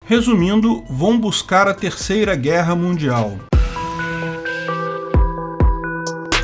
Resumindo, vão buscar a Terceira Guerra Mundial.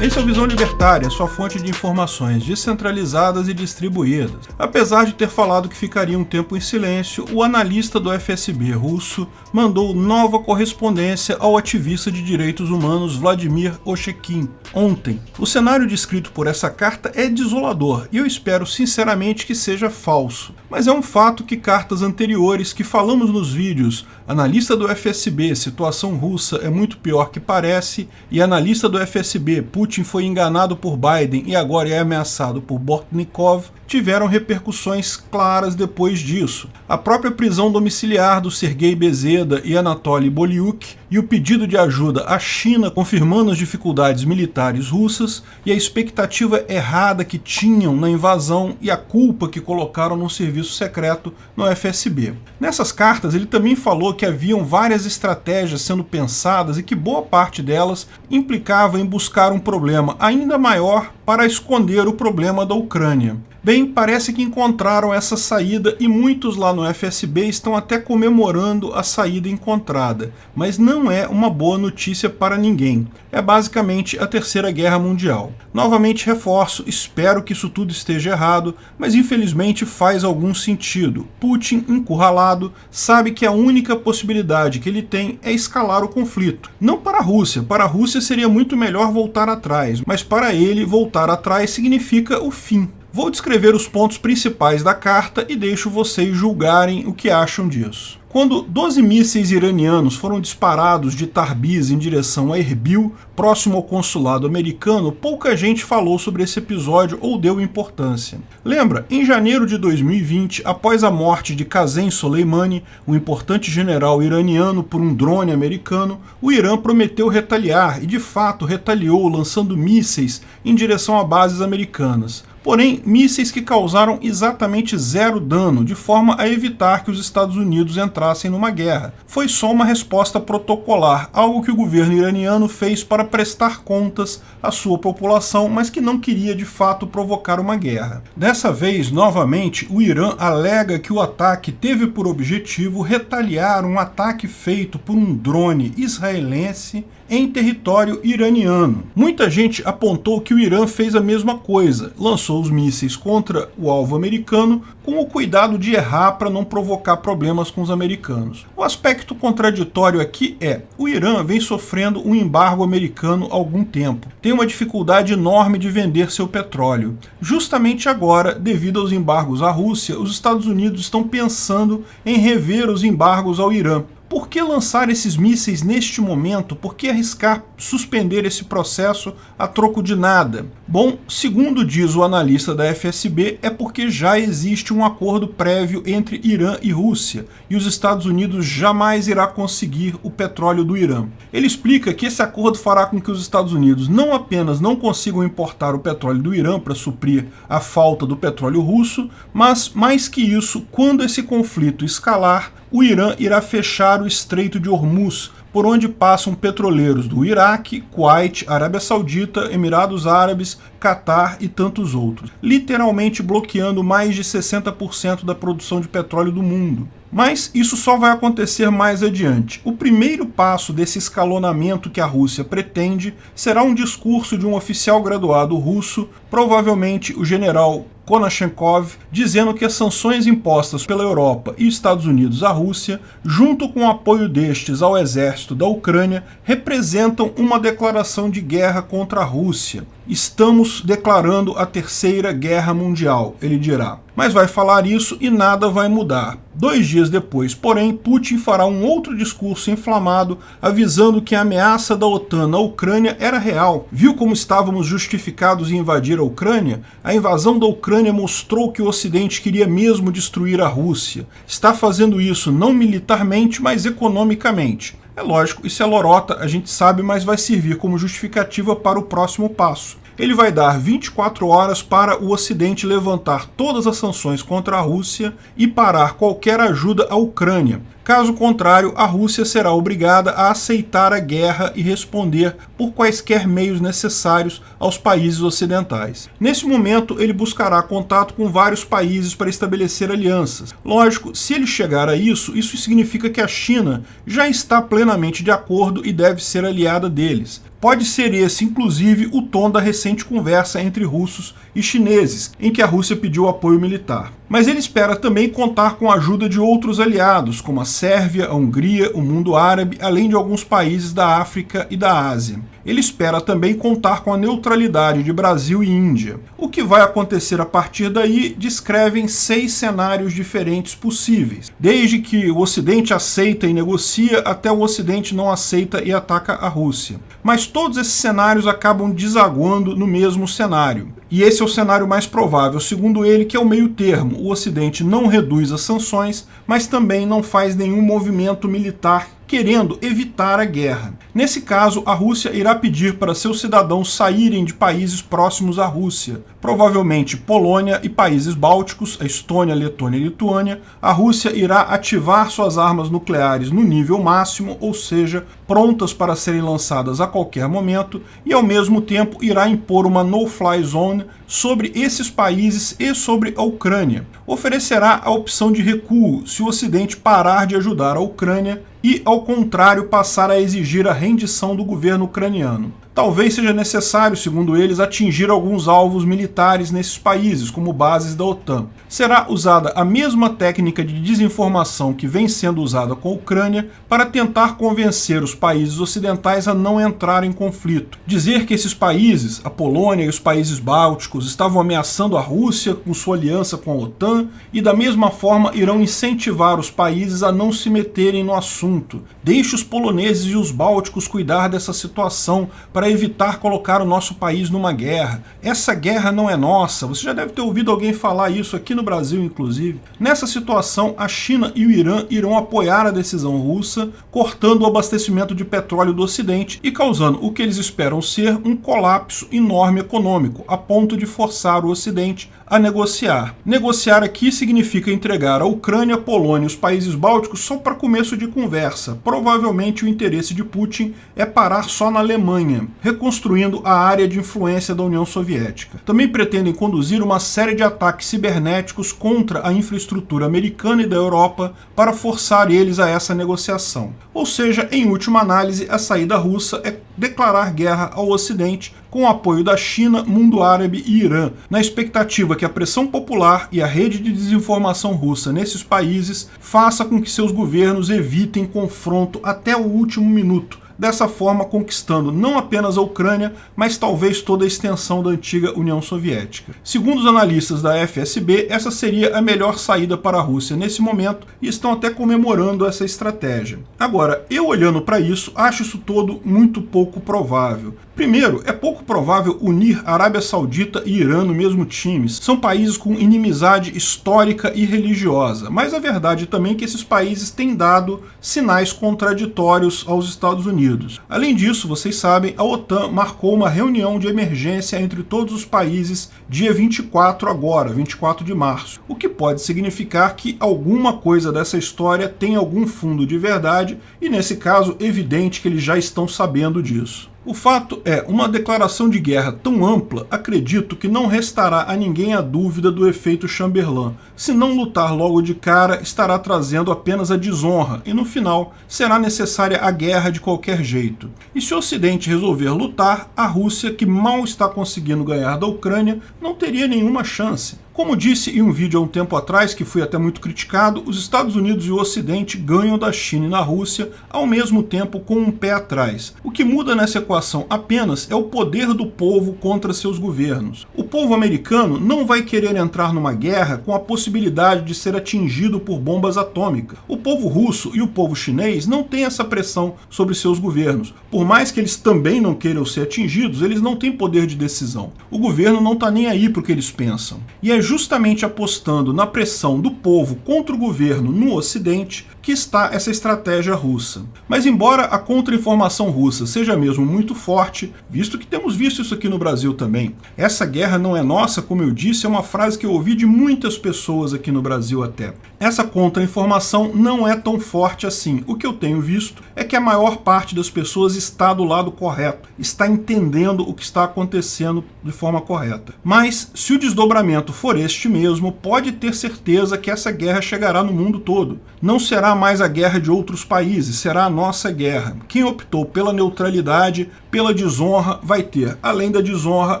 Esse é o Visão Libertária, sua fonte de informações descentralizadas e distribuídas. Apesar de ter falado que ficaria um tempo em silêncio, o analista do FSB russo mandou nova correspondência ao ativista de direitos humanos Vladimir Ochekin ontem. O cenário descrito por essa carta é desolador e eu espero sinceramente que seja falso. Mas é um fato que cartas anteriores que falamos nos vídeos Analista do FSB, situação russa é muito pior que parece, e analista do FSB, Putin foi enganado por Biden e agora é ameaçado por Bortnikov, tiveram repercussões claras depois disso. A própria prisão domiciliar do Sergei Bezeda e Anatoly Bolyuk e o pedido de ajuda à China confirmando as dificuldades militares russas e a expectativa errada que tinham na invasão e a culpa que colocaram no serviço secreto no FSB. Nessas cartas ele também falou que haviam várias estratégias sendo pensadas e que boa parte delas implicava em buscar um problema ainda maior para esconder o problema da Ucrânia. Bem, parece que encontraram essa saída e muitos lá no FSB estão até comemorando a saída encontrada, mas não é uma boa notícia para ninguém. É basicamente a Terceira Guerra Mundial. Novamente reforço, espero que isso tudo esteja errado, mas infelizmente faz algum sentido. Putin, encurralado, sabe que a única possibilidade que ele tem é escalar o conflito. Não para a Rússia seria muito melhor voltar atrás, mas para ele voltar atrás significa o fim. Vou descrever os pontos principais da carta e deixo vocês julgarem o que acham disso. Quando 12 mísseis iranianos foram disparados de Tarbiz em direção a Erbil, próximo ao consulado americano, pouca gente falou sobre esse episódio ou deu importância. Lembra, em janeiro de 2020, após a morte de Qasem Soleimani, um importante general iraniano por um drone americano, o Irã prometeu retaliar e de fato retaliou lançando mísseis em direção a bases americanas. Porém, mísseis que causaram exatamente zero dano, de forma a evitar que os Estados Unidos entrassem numa guerra. Foi só uma resposta protocolar, algo que o governo iraniano fez para prestar contas à sua população, mas que não queria de fato provocar uma guerra. Dessa vez, novamente, o Irã alega que o ataque teve por objetivo retaliar um ataque feito por um drone israelense em território iraniano. Muita gente apontou que o Irã fez a mesma coisa, lançou os mísseis contra o alvo americano com o cuidado de errar para não provocar problemas com os americanos. O aspecto contraditório aqui é, o Irã vem sofrendo um embargo americano há algum tempo, tem uma dificuldade enorme de vender seu petróleo. Justamente agora, devido aos embargos à Rússia, os Estados Unidos estão pensando em rever os embargos ao Irã. Por que lançar esses mísseis neste momento? Por que arriscar suspender esse processo a troco de nada? Bom, segundo diz o analista da FSB, é porque já existe um acordo prévio entre Irã e Rússia, e os Estados Unidos jamais irá conseguir o petróleo do Irã. Ele explica que esse acordo fará com que os Estados Unidos não apenas não consigam importar o petróleo do Irã para suprir a falta do petróleo russo, mas, mais que isso, quando esse conflito escalar, o Irã irá fechar o Estreito de Hormuz, por onde passam petroleiros do Iraque, Kuwait, Arábia Saudita, Emirados Árabes, Catar e tantos outros, literalmente bloqueando mais de 60% da produção de petróleo do mundo. Mas isso só vai acontecer mais adiante. O primeiro passo desse escalonamento que a Rússia pretende será um discurso de um oficial graduado russo, provavelmente o general Konashenkov, dizendo que as sanções impostas pela Europa e Estados Unidos à Rússia, junto com o apoio destes ao exército da Ucrânia, representam uma declaração de guerra contra a Rússia. Estamos declarando a Terceira Guerra Mundial, ele dirá. Mas vai falar isso e nada vai mudar. 2 dias depois, porém, Putin fará um outro discurso inflamado, avisando que a ameaça da OTAN na Ucrânia era real. Viu como estávamos justificados em invadir a Ucrânia? A invasão da Ucrânia mostrou que o Ocidente queria mesmo destruir a Rússia. Está fazendo isso não militarmente, mas economicamente. É lógico, isso é lorota, a gente sabe, mas vai servir como justificativa para o próximo passo. Ele vai dar 24 horas para o Ocidente levantar todas as sanções contra a Rússia e parar qualquer ajuda à Ucrânia. Caso contrário, a Rússia será obrigada a aceitar a guerra e responder por quaisquer meios necessários aos países ocidentais. Nesse momento, ele buscará contato com vários países para estabelecer alianças. Lógico, se ele chegar a isso significa que a China já está plenamente de acordo e deve ser aliada deles. Pode ser esse, inclusive, o tom da recente conversa entre russos e chineses, em que a Rússia pediu apoio militar. Mas ele espera também contar com a ajuda de outros aliados, como a Sérvia, a Hungria, o mundo árabe, além de alguns países da África e da Ásia. Ele espera também contar com a neutralidade de Brasil e Índia. O que vai acontecer a partir daí descrevem 6 cenários diferentes possíveis, desde que o Ocidente aceita e negocia até o Ocidente não aceita e ataca a Rússia. Mas todos esses cenários acabam desaguando no mesmo cenário. E esse é o cenário mais provável, segundo ele, que é o meio termo. O Ocidente não reduz as sanções, mas também não faz nenhum movimento militar querendo evitar a guerra. Nesse caso, a Rússia irá pedir para seus cidadãos saírem de países próximos à Rússia, provavelmente Polônia e países bálticos, a Estônia, Letônia e Lituânia. A Rússia irá ativar suas armas nucleares no nível máximo, ou seja, prontas para serem lançadas a qualquer momento, e ao mesmo tempo irá impor uma no-fly zone sobre esses países e sobre a Ucrânia. Oferecerá a opção de recuo se o Ocidente parar de ajudar a Ucrânia e, ao contrário, passar a exigir a rendição do governo ucraniano. Talvez seja necessário, segundo eles, atingir alguns alvos militares nesses países, como bases da OTAN. Será usada a mesma técnica de desinformação que vem sendo usada com a Ucrânia para tentar convencer os países ocidentais a não entrar em conflito. Dizer que esses países, a Polônia e os países bálticos, estavam ameaçando a Rússia com sua aliança com a OTAN e, da mesma forma, irão incentivar os países a não se meterem no assunto. Deixe os poloneses e os bálticos cuidar dessa situação para evitar colocar o nosso país numa guerra. Essa guerra não é nossa. Você já deve ter ouvido alguém falar isso aqui no Brasil, inclusive. Nessa situação, a China e o Irã irão apoiar a decisão russa, cortando o abastecimento de petróleo do Ocidente e causando o que eles esperam ser um colapso enorme econômico, a ponto de forçar o Ocidente a negociar. Negociar aqui significa entregar a Ucrânia, a Polônia e os países bálticos só para começo de conversa. Provavelmente o interesse de Putin é parar só na Alemanha, reconstruindo a área de influência da União Soviética. Também pretendem conduzir uma série de ataques cibernéticos contra a infraestrutura americana e da Europa para forçar eles a essa negociação. Ou seja, em última análise, a saída russa é declarar guerra ao Ocidente com o apoio da China, mundo árabe e Irã, na expectativa que a pressão popular e a rede de desinformação russa nesses países faça com que seus governos evitem confronto até o último minuto, dessa forma conquistando não apenas a Ucrânia, mas talvez toda a extensão da antiga União Soviética. Segundo os analistas da FSB, essa seria a melhor saída para a Rússia nesse momento e estão até comemorando essa estratégia. Agora, eu olhando para isso, acho isso todo muito pouco provável. Primeiro, é pouco provável unir Arábia Saudita e Irã no mesmo time. São países com inimizade histórica e religiosa, mas a verdade também é que esses países têm dado sinais contraditórios aos Estados Unidos. Além disso, vocês sabem, a OTAN marcou uma reunião de emergência entre todos os países dia 24 agora, 24 de março, o que pode significar que alguma coisa dessa história tem algum fundo de verdade e, nesse caso, evidente que eles já estão sabendo disso. O fato é, uma declaração de guerra tão ampla, acredito que não restará a ninguém a dúvida do efeito Chamberlain. Se não lutar logo de cara, estará trazendo apenas a desonra, e no final será necessária a guerra de qualquer jeito. E se o Ocidente resolver lutar, a Rússia, que mal está conseguindo ganhar da Ucrânia, não teria nenhuma chance. Como disse em um vídeo há um tempo atrás, que foi até muito criticado, os Estados Unidos e o Ocidente ganham da China e da Rússia ao mesmo tempo com um pé atrás. O que muda nessa equação apenas é o poder do povo contra seus governos. O povo americano não vai querer entrar numa guerra com a possibilidade de ser atingido por bombas atômicas. O povo russo e o povo chinês não têm essa pressão sobre seus governos. Por mais que eles também não queiram ser atingidos, eles não têm poder de decisão. O governo não está nem aí para o que eles pensam. E é justamente apostando na pressão do povo contra o governo no Ocidente que está essa estratégia russa. Mas embora a contra-informação russa seja mesmo muito forte, visto que temos visto isso aqui no Brasil também, essa guerra não é nossa, como eu disse, é uma frase que eu ouvi de muitas pessoas aqui no Brasil até. Essa contra-informação não é tão forte assim. O que eu tenho visto é que a maior parte das pessoas está do lado correto, está entendendo o que está acontecendo de forma correta. Mas, se o desdobramento for este mesmo, pode ter certeza que essa guerra chegará no mundo todo. Não será mais a guerra de outros países, será a nossa guerra. Quem optou pela neutralidade, pela desonra, vai ter, além da desonra,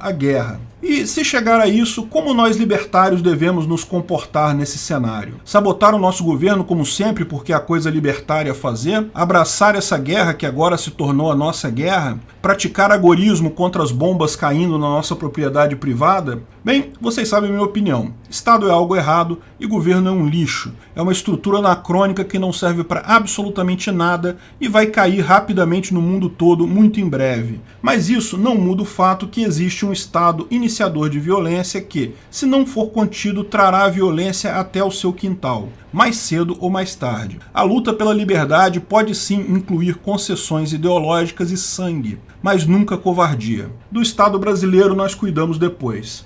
a guerra. E se chegar a isso, como nós libertários devemos nos comportar nesse cenário? Sabotar o nosso governo como sempre porque é a coisa libertária a fazer? Abraçar essa guerra que agora se tornou a nossa guerra? Praticar agorismo contra as bombas caindo na nossa propriedade privada? Bem, vocês sabem a minha opinião. Estado é algo errado e governo é um lixo. É uma estrutura anacrônica que não serve para absolutamente nada e vai cair rapidamente no mundo todo muito em breve. Mas isso não muda o fato que existe um Estado iniciador de violência que, se não for contido, trará a violência até o seu quintal, mais cedo ou mais tarde. A luta pela liberdade pode sim incluir concessões ideológicas e sangue, mas nunca covardia. Do Estado brasileiro nós cuidamos depois.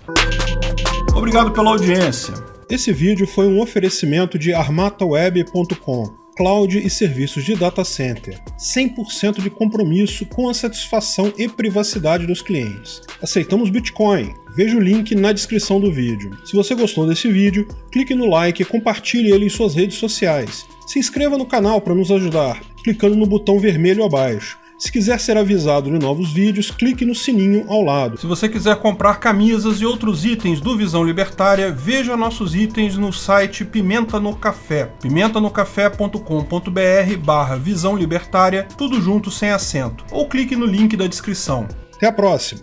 Obrigado pela audiência. Esse vídeo foi um oferecimento de armataweb.com, cloud e serviços de data center, 100% de compromisso com a satisfação e privacidade dos clientes. Aceitamos Bitcoin. Veja o link na descrição do vídeo. Se você gostou desse vídeo, clique no like e compartilhe ele em suas redes sociais. Se inscreva no canal para nos ajudar, clicando no botão vermelho abaixo. Se quiser ser avisado de novos vídeos, clique no sininho ao lado. Se você quiser comprar camisas e outros itens do Visão Libertária, veja nossos itens no site Pimenta no Café, pimentanocafé.com.br/Visão Libertária, tudo junto sem acento, ou clique no link da descrição. Até a próxima!